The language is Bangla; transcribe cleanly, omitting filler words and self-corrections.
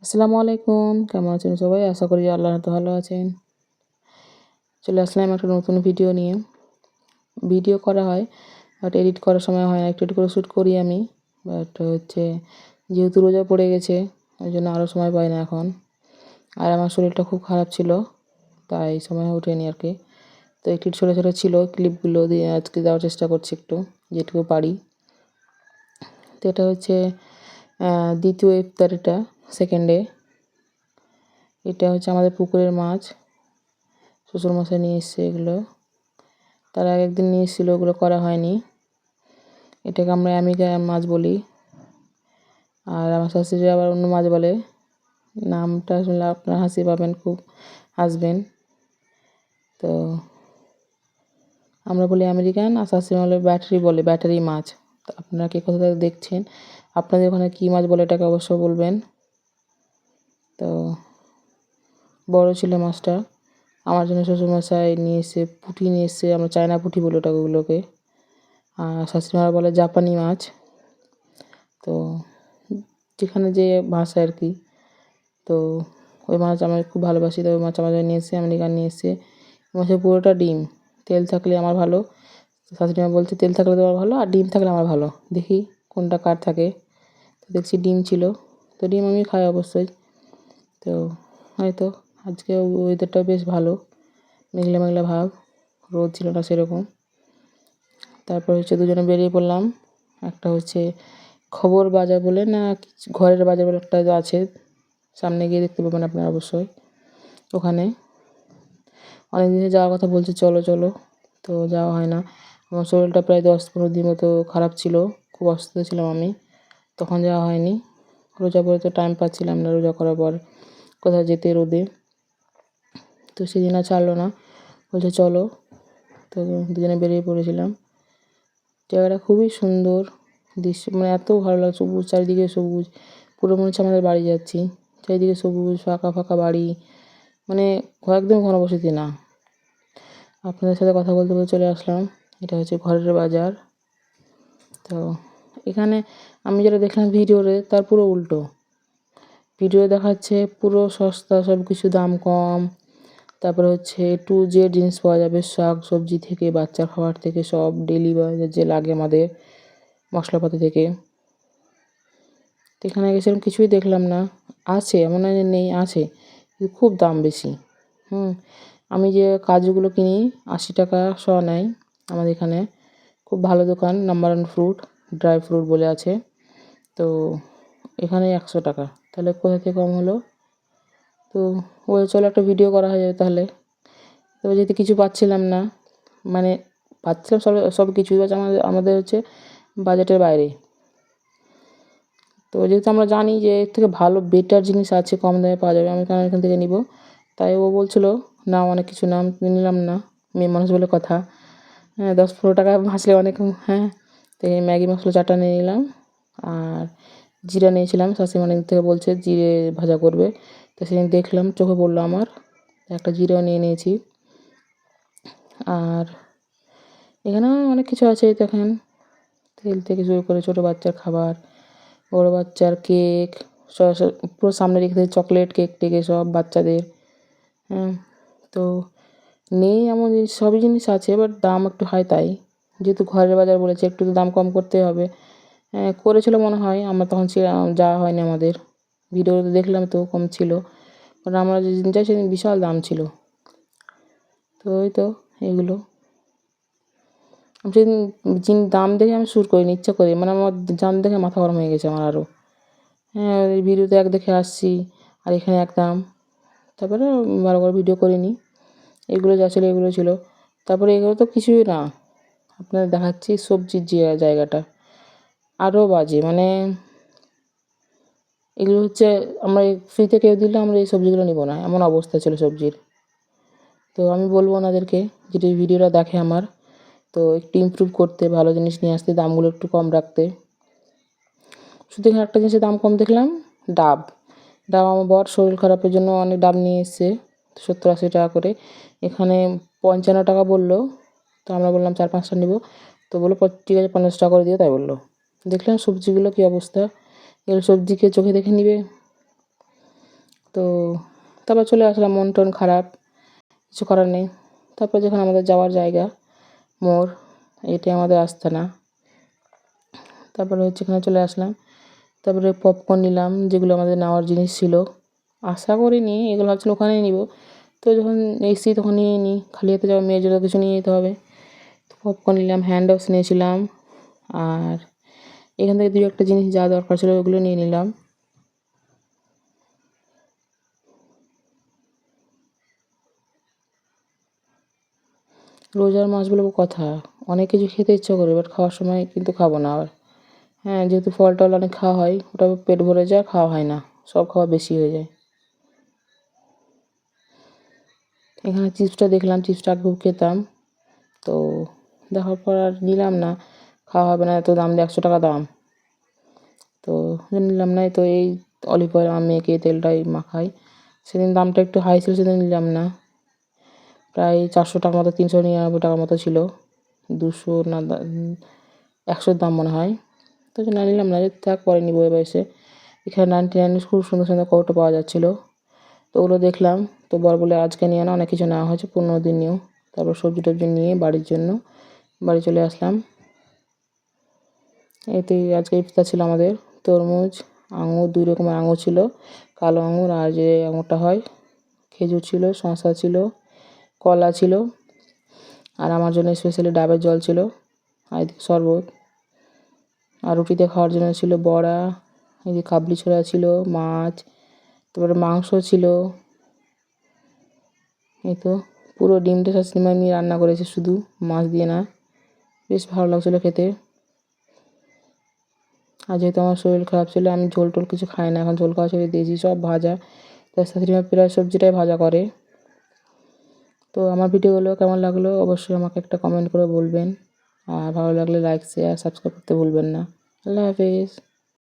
আসসালামু আলাইকুম, কেমন আছেন সবাই? আশা করি আল্লাহর হাতে ভালো আছেন। চলে আসলাম একটা নতুন ভিডিও নিয়ে। ভিডিও করা হয়, বাট এডিট করার সময় হয় না। একটু একটু করে শ্যুট করি আমি। বাট যেহেতু রোজা পড়ে গেছে, ওই জন্য আরও সময় পাই না এখন। আর আমার শরীরটা খুব খারাপ ছিল, তাই সময় ওঠেনি আর কি। তো একটু ছোটো ছোটো ছিল, ক্লিপগুলো দিয়ে আজকে দেওয়ার চেষ্টা করছি একটু, যেটুকু পারি। তো এটা দ্বিতীয় ইফতার, এটা সেকেন্ডে। এটা আমাদের পুকুরের মাছ, শ্বশুরমশাই নিয়ে এসছে এগুলো। তার আগে একদিন নিয়ে এসেছিলো, ওগুলো করা হয়নি। এটাকে আমরা অ্যামিকা মাছ বলি, আর আমার শাশুড়ি আবার অন্য মাছ বলে। নামটা শুনলে আপনারা হাসি পাবেন, খুব হাসবেন। তো আমরা বলি আমেরিকান, আর শাশুড়ি বলে ব্যাটারি মাছ। তো আপনারা কে কোথা থেকে দেখছেন, আপনাদের ওখানে কী মাছ বলে এটাকে অবশ্যই বলবেন। তো বড় ছিল মাছটা, আমার জন্য শ্বশুরমশাই নিয়ে এসে পুঁটি নিয়ে এসে, আমরা চায়না পুঁটি বলি ওগুলোকে। আর শাশুড়িমারা বলে জাপানি মাছ। তো যেখানে যে ভাষা আর কি। তো ওই মাছ আমি খুব ভালোবাসি, তো ওই মাছ আমার জন্য নিয়ে এসে আমেরিকান নিয়ে এসে। মাছের পুরোটা ডিম, তেল থাকলে আমার ভালো। শাশুড়িমা বলছে তেল থাকলে তোমার ভালো, আর ডিম থাকলে আমার ভালো। দেখি কোনটা কার থাকে। তো দেখছি ডিম ছিল, তো ডিম আমি খাই অবশ্যই। তো হয়তো আজকে ওয়েদারটাও বেশ ভালো, মেঘলা মেঘলা ভাব, রোদ ছিল না সেরকম। তারপর দুজনে বেরিয়ে পড়লাম। একটা খবর বাজার বলে না, ঘরের বাজার বলে একটা আছে, সামনে গিয়ে দেখতে পাবেন আপনারা অবশ্যই। ওখানে অনেক দিনে যাওয়ার কথা বলছে, চলো চলো, তো যাওয়া হয় না। আমার শরীরটা প্রায় 10-15 দিন মতো খারাপ ছিল, খুব অসুস্থ ছিলাম আমি, তখন যাওয়া হয়নি। রোজা পরে তো টাইম পাচ্ছিলাম না, রোজা করার পর কোথাও যেতে রোদে। তো সেদিন আর ছাড়লো না, বলছে চলো। তো দুজনে বেরিয়ে পড়েছিলাম। জায়গাটা খুবই সুন্দর দৃশ্য, মানে এত ভালো লাগছে, সবুজ চারিদিকে সবুজ, পুরো মনে হচ্ছে আমাদের বাড়ি যাচ্ছি। চারিদিকে সবুজ, ফাঁকা ফাঁকা বাড়ি, মানে একদম ঘনবসতি না। আপনাদের সাথে কথা বলতে বলতে চলে আসলাম। এটা ঘরের বাজার। তো এখানে আমি যেটা দেখলাম ভিডিওতে, তার পুরো উল্টো। ভিডিও দেখাচ্ছে পুরো সস্তা, সব কিছু দাম কম। তারপরে টু জেড জিনিস পাওয়া যাবে, শাক সবজি থেকে বাচ্চার খাবার থেকে সব ডেলি বাজার যে লাগে আমাদের, মশলাপাতি থেকে। তো এখানে সেরকম কিছুই দেখলাম না। আছে, এমন নয় যে নেই, আছে, কিন্তু খুব দাম বেশি। আমি যে কাজুগুলো কিনি 80 টাকা শ নেয় আমাদের এখানে। খুব ভালো দোকান, নাম্বার 1 ফ্রুট, ড্রাই ফ্রুট বলে আছে। তো এখানে 100 টাকা, তাহলে কোথা থেকে কম হলো? তো চলো একটা ভিডিও করা হয়ে যাবে তাহলে। তবে যেহেতু কিছু পাচ্ছিলাম না, মানে পাচ্ছিলাম সব কিছুই, আমাদের বাজেটের বাইরে। তো যেহেতু আমরা জানি যে এর থেকে ভালো বেটার জিনিস আছে, কম দামে পাওয়া যাবে, আমি কেন এখান থেকে নিব। তাই ও বলছিল নাও, অনেক কিছু নাম, নিলাম না, মেয়ে মানুষ বলে কথা। 10-15 টাকা ভাসলে অনেক। তো এই ম্যাগি মশলা 4টা নিয়ে নিলাম, আর জিরা নিয়েছিলাম। শাশুড়ি অনেক থেকে বলছে জিরে ভাজা করবে, তো সেদিন দেখলাম, চোখে পড়লো আমার, একটা জিরাও নিয়ে নিয়েছি। আর এখানেও অনেক কিছু আছে দেখেন, তেল থেকে শুরু করে ছোটো বাচ্চার খাবার, বড়ো বাচ্চার কেক, পুরো সামনে রেখে চকলেট কেক টেকে সব বাচ্চাদের। তো নেই এমন জিনিস, সবই জিনিস আছে, বাট দাম একটু হাই। তাই যেহেতু ঘরের বাজার বলেছে, একটু তো দাম কম করতেই হবে। করেছিল মনে হয়, আমরা তখন যাওয়া হয়নি আমাদের। ভিডিওতে দেখলাম তো কম ছিল, কারণ আমরা যেদিন যাই সেদিন বিশাল দাম ছিল। তো এইগুলো আমি সেদিন দাম দেখে আমি শ্যুট করিনি, ইচ্ছা করি, মানে আমার দাম দেখে মাথা গরম হয়ে গেছে আমার আরও। এই ভিডিওতে এক দেখে আসছি, আর এখানে এক দাম। তারপরে ভালো করে ভিডিও করিনি, এগুলো যা ছিল এগুলো ছিল। তারপরে এগুলো তো কিছুই না, আপনাদের দেখাচ্ছি সবজির যে জায়গাটা আরও বাজে, মানে এগুলো আমরা ফ্রিতে কেউ দিলে আমরা এই সবজিগুলো নিব না, এমন অবস্থা ছিল সবজির। তো আমি বলবো ওনাদেরকে, যেটা এই ভিডিওটা দেখে আমার, তো একটু ইমপ্রুভ করতে, ভালো জিনিস নিয়ে আসতে, দামগুলো একটু কম রাখতে। শুধু এখানে একটা জিনিসের দাম কম দেখলাম, ডাব। আমার বর শরীর খারাপের জন্য অনেক ডাব নিয়ে এসছে, 70-80 টাকা করে। এখানে 55 টাকা বললো, তো আমরা বললাম 4-5টা নিব। তো বললো ঠিক আছে, 50 টাকা করে দিও, তাই বললো। দেখলাম সবজিগুলো কী অবস্থা, এগুলো সবজিকে চোখে দেখে নিবে? তো তারপর চলে আসলাম, মন টন খারাপ, কিছু করার নেই। তারপর যেখানে আমাদের যাওয়ার জায়গা মোড়, এটাই আমাদের আস্তানা। তারপরে হচ্ছে এখানে চলে আসলাম। তারপরে পপকর্ন নিলাম, যেগুলো আমাদের নেওয়ার জিনিস ছিল। আশা করিনি, এগুলো ভাবছিলাম ওখানেই নিব। তো যখন এসেছি তখন নিয়ে নিই, খালি হাতে যাওয়া মেয়ের জন্য কিছু নিয়ে যেতে হবে। তো পপকর্ন নিলাম, হ্যান্ড ওয়াশ নিয়েছিলাম, আর এখান থেকে 2-1টা জিনিস যা দরকার ছিল ওগুলো নিয়ে নিলাম। রোজার মাস বলে কথা, অনেক কিছু খেতে ইচ্ছা করে, বাট খাওয়ার সময় কিন্তু খাবো না আবার। হ্যাঁ, যেহেতু ফল টল অনেক খাওয়া হয়, ওটা পেট ভরে যায়, খাওয়া হয় না, সব খাওয়া বেশি হয়ে যায়। এখানে চিপসটা দেখলাম, চিপসটা আগে খুব খেতাম, তো দেখার পর আর নিলাম না, খাওয়া হবে না, এত দাম দিয়ে 100 টাকা দাম, তো নিলাম না। তো এই অলিভ অয়েল আমার মেয়েকে তেলটাই মাখাই, সেদিন দামটা একটু হাই ছিল, সেদিন নিলাম না। প্রায় 400 টাকার মতো, 399 টাকার মতো ছিল, 200 না 100 দাম মনে হয়। তো না নিলাম না, থাক পরে নিবো এবার এসে। এখানে 99 খুব সুন্দর সুন্দর কৌটো পাওয়া যাচ্ছিলো, তো ওগুলো দেখলাম। তো বর বলে আজকে নিয়ে না, অনেক কিছু নেওয়া হয়েছে, 15 দিন নিও। তারপর সবজি টবজি নিয়ে বাড়ির জন্য বাড়ি চলে আসলাম। এতে আজকে ইফতার ছিল আমাদের। তরমুজ, আঙুর, 2 রকমের আঙুর ছিল, কালো আঙুর আর যে আঙুরটা হয়, খেজুর ছিল, শসা ছিল, কলা ছিল, আর আমার জন্য স্পেশালি ডাবের জল ছিল, আর এদিকে শরবত। আর রুটিতে খাওয়ার জন্য ছিল বড়া, এদিকে কাবলি ছোলা ছিল, মাছ, তারপরে মাংস ছিল। এই তো পুরো ডিমটা শাশুড়িমা নিয়ে রান্না করেছে, শুধু মাছ দিয়ে না, বেশ ভালো লাগছিলো খেতে। আর যেহেতু আমার শরীর খারাপ ছিল, আমি ঝোল টোল কিছু খাই না, এখন ঝোল খাওয়া ছেড়ে দিয়েছি, সব ভাজা। তার শাশুড়িমা প্রায় সবজিটাই ভাজা করে। তো আমার ভিডিওগুলো কেমন লাগলো অবশ্যই আমাকে একটা কমেন্ট করে বলবেন, আর ভালো লাগলে লাইক শেয়ার সাবস্ক্রাইব করতে ভুলবেন না। আল্লাহ হাফেজ।